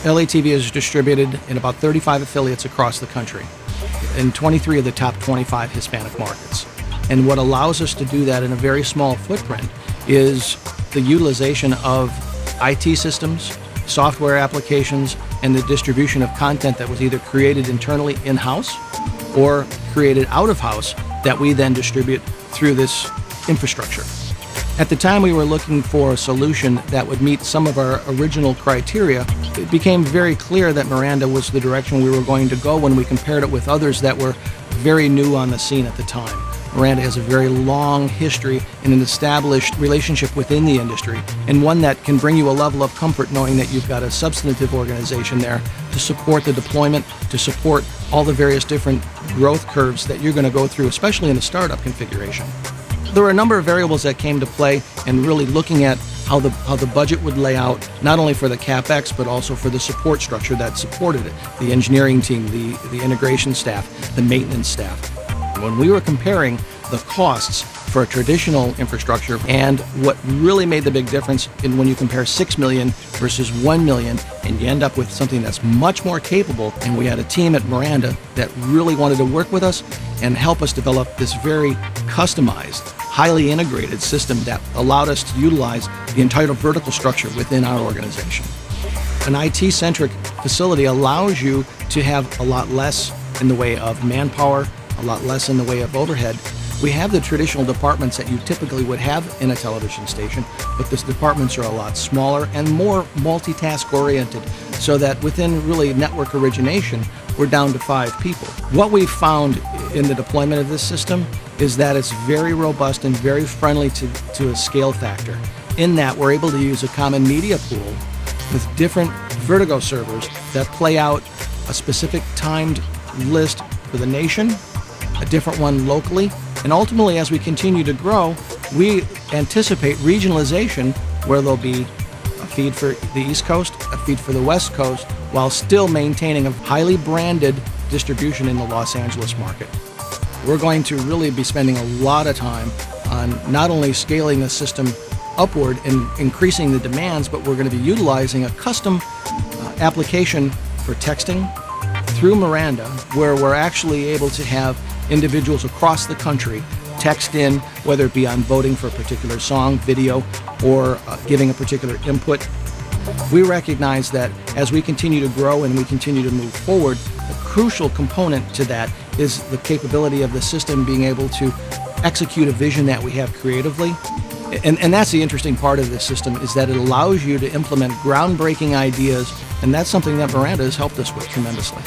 LATV is distributed in about 35 affiliates across the country in 23 of the top 25 Hispanic markets. And what allows us to do that in a very small footprint is the utilization of IT systems, software applications, and the distribution of content that was either created internally in-house or created out-of-house that we then distribute through this infrastructure. At the time we were looking for a solution that would meet some of our original criteria, it became very clear that Miranda was the direction we were going to go when we compared it with others that were very new on the scene at the time. Miranda has a very long history and an established relationship within the industry, and one that can bring you a level of comfort knowing that you've got a substantive organization there to support the deployment, to support all the various different growth curves that you're going to go through, especially in a startup configuration. There were a number of variables that came to play, and really looking at how the budget would lay out, not only for the CapEx, but also for the support structure that supported it, the engineering team, the integration staff, the maintenance staff. When we were comparing the costs for a traditional infrastructure, and what really made the big difference in when you compare $6 million versus $1 million, and you end up with something that's much more capable, and we had a team at Miranda that really wanted to work with us and help us develop this very customized, highly integrated system that allowed us to utilize the entire vertical structure within our organization. An IT-centric facility allows you to have a lot less in the way of manpower, a lot less in the way of overhead. We have the traditional departments that you typically would have in a television station, but these departments are a lot smaller and more multitask oriented, so that within really network origination, we're down to 5 people. What we've found in the deployment of this system is that it's very robust and very friendly to a scale factor, in that we're able to use a common media pool with different Vertigo servers that play out a specific timed list for the nation, a different one locally, and ultimately as we continue to grow, we anticipate regionalization where there'll be a feed for the East Coast, a feed for the West Coast, while still maintaining a highly branded distribution in the Los Angeles market. We're going to really be spending a lot of time on not only scaling the system upward and increasing the demands, but we're going to be utilizing a custom application for texting through Miranda, where we're actually able to have individuals across the country text in, whether it be on voting for a particular song, video, or giving a particular input. We recognize that as we continue to grow and we continue to move forward, a crucial component to that is the capability of the system being able to execute a vision that we have creatively. And that's the interesting part of this system, is that it allows you to implement groundbreaking ideas, and that's something that Miranda has helped us with tremendously.